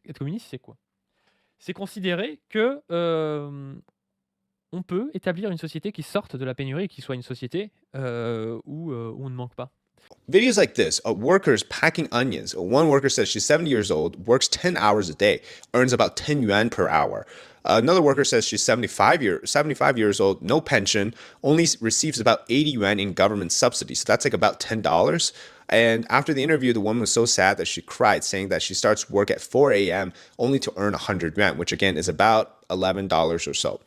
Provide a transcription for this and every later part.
être communiste, c'est quoi? C'est considérer que, on peut établir une société qui sorte de la pénurie et qui soit une société, où on ne manque pas. Videos like this of workers packing onions. One worker says she's 70 years old, works 10 hours a day, earns about 10 yuan per hour. Another worker says she's 75 years old, no pension, only receives about 80 yuan in government subsidies. So that's like about $10. And after the interview, the woman was so sad that she cried, saying that she starts work at 4 a.m. only to earn 100 yuan, which again is about $11 or so.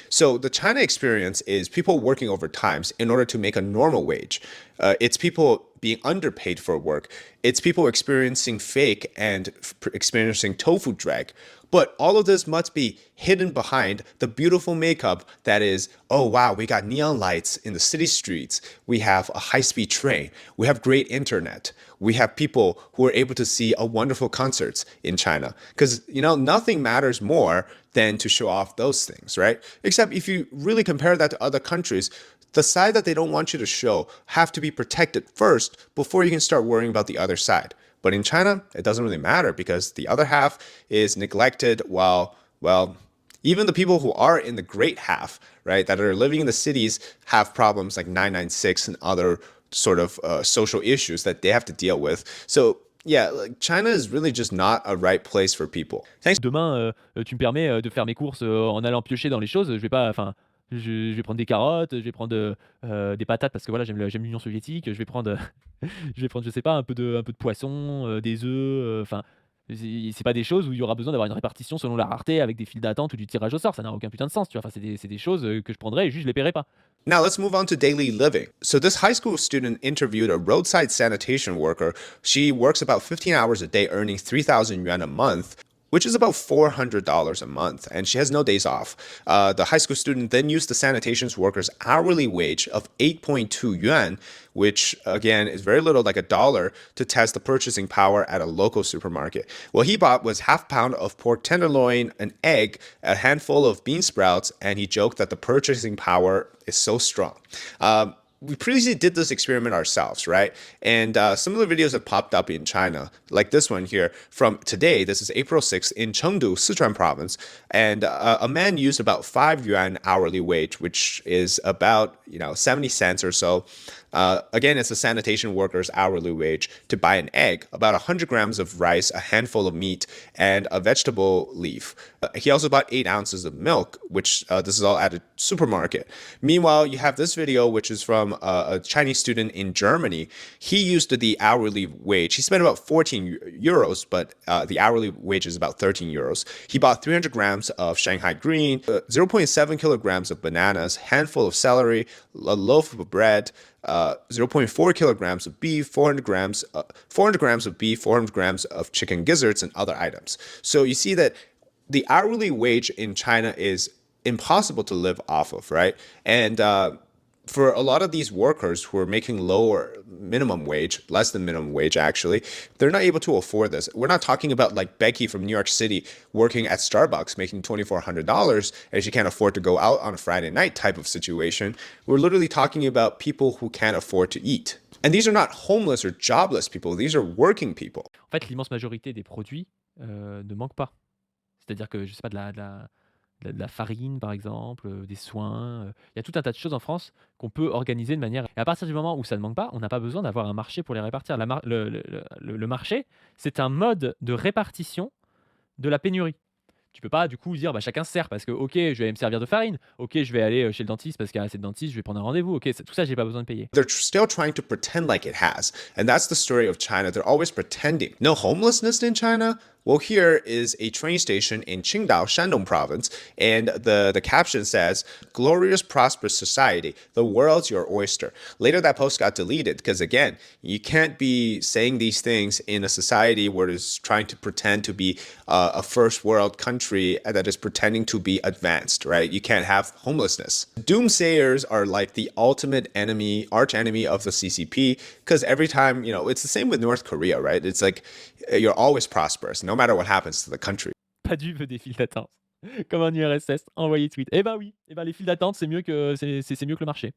So the China experience is people working overtimes in order to make a normal wage. It's people being underpaid for work. It's people experiencing fake and experiencing tofu drag. But all of this must be hidden behind the beautiful makeup that is, oh wow, we got neon lights in the city streets. We have a high-speed train. We have great internet. We have people who are able to see a wonderful concerts in China. Because, nothing matters more than to show off those things, right? Except if you really compare that to other countries, the side that they don't want you to show have to be protected first before you can start worrying about the other side. But in China, it doesn't really matter because the other half is neglected while, well, even the people who are in the great half, right, that are living in the cities have problems like 996 and other sort of social issues that they have to deal with. So yeah, like China is really just not a right place for people. Thanks. Demain, tu me permets, de faire mes courses, en allant piocher dans les choses, je vais pas enfin, je vais prendre des carottes, je vais prendre, des patates parce que voilà, j'aime l'Union soviétique, je vais prendre, je vais prendre, je sais pas, un peu de poisson, des œufs, enfin, c'est pas des choses où il y aura besoin d'avoir une répartition selon la rareté avec des files d'attente ou du tirage au sort, ça n'a aucun putain de sens, tu vois? Enfin, c'est des choses, que je prendrais et juste je les paierais pas. Now let's move on to daily living. So this high school student interviewed a roadside sanitation worker. She works about 15 hours a day, earning 3,000 yuan a month, which is about $400 a month, and she has no days off. The high school student then used the sanitation worker's hourly wage of 8.2 yuan, which again is very little, like $1, to test the purchasing power at a local supermarket. What he bought was half pound of pork tenderloin, an egg, a handful of bean sprouts, and he joked that the purchasing power is so strong. We previously did this experiment ourselves, right? And similar videos have popped up in China, like this one here from today. This is April 6th in Chengdu, Sichuan province. And a man used about 5 yuan hourly wage, which is about, 70 cents or so. Again, it's a sanitation worker's hourly wage to buy an egg, about 100 grams of rice, a handful of meat, and a vegetable leaf. He also bought 8 ounces of milk, which this is all at a supermarket. Meanwhile, you have this video, which is from a Chinese student in Germany. He used the hourly wage. He spent about 14 euros, but the hourly wage is about 13 euros. He bought 300 grams of Shanghai green, 0.7 kilograms of bananas, handful of celery, a loaf of bread, 0.4 kilograms of beef, 400 grams of beef, 400 grams of chicken gizzards, and other items. So you see that the hourly wage in China is impossible to live off of, right? And for a lot of these workers who are making lower minimum wage, less than minimum wage actually, they're not able to afford this. We're not talking about like Becky from New York City working at Starbucks making $2,400 and she can't afford to go out on a Friday night type of situation. We're literally talking about people who can't afford to eat. And these are not homeless or jobless people. These are working people. En fait, l'immense majorité des produits, ne manquent pas. C'est-à-dire que, je sais pas, de la farine, par exemple, des soins, il y a tout un tas de choses en France qu'on peut organiser de manière et à partir du moment où ça ne manque pas, on n'a pas besoin d'avoir un marché pour les répartir. La mar le marché, c'est un mode de répartition de la pénurie. Tu peux pas du coup dire: «Bah, chacun se sert» parce que OK, je vais aller me servir de farine. OK, je vais aller, chez le dentiste parce qu'il y a assez de dentistes, je vais prendre un rendez-vous. OK, tout ça, j'ai pas besoin de payer. They're still trying to pretend like it has. And that's the story of China. They're always pretending. No homelessness in China? Well, here is a train station in Qingdao, Shandong province, and the caption says, "Glorious, prosperous society. The world's your oyster." Later, that post got deleted because, again, you can't be saying these things in a society where it's trying to pretend to be a first world country that is pretending to be advanced, right? You can't have homelessness. Doomsayers are like the ultimate enemy, arch enemy of the CCP, because every time, it's the same with North Korea, right? It's like you're always prosperous, no matter what happens to the country. Pas veut des files d'attente. Comme un URSS, envoyé tweet. Eh ben oui, les files d'attente, c'est mieux que c'est mieux que le marché.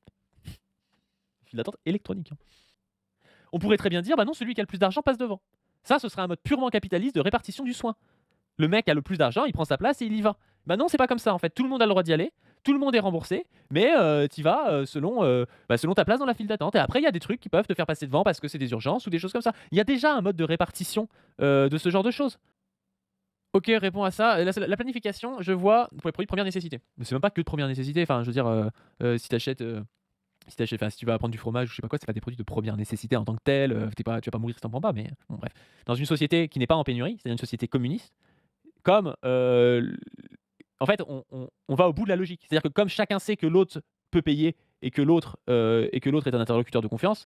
Files d'attente électroniques, hein. On pourrait très bien dire: «Bah non, celui qui a le plus d'argent passe devant». Ça, ce serait un mode purement capitaliste de répartition du soin. Le mec a le plus d'argent, il prend sa place et il y va. Bah non, c'est pas comme ça en fait. Tout le monde a le droit d'y aller, tout le monde est remboursé, mais tu y vas, selon ta place dans la file d'attente et après il y a des trucs qui peuvent te faire passer devant parce que c'est des urgences ou des choses comme ça. Il y a déjà un mode de répartition, de ce genre de choses. OK, réponds à ça. La planification, je vois pour les produits de première nécessité. Mais c'est même pas que de première nécessité, enfin je veux dire, si tu achètes, enfin, si tu vas prendre du fromage ou je sais pas quoi, c'est pas des produits de première nécessité en tant que tel, tu vas pas mourir si tu en prends pas, mais bon bref. Dans une société qui n'est pas en pénurie, c'est-à-dire une société communiste, comme, en fait, on va au bout de la logique. C'est-à-dire que comme chacun sait que l'autre peut payer et que l'autre est un interlocuteur de confiance,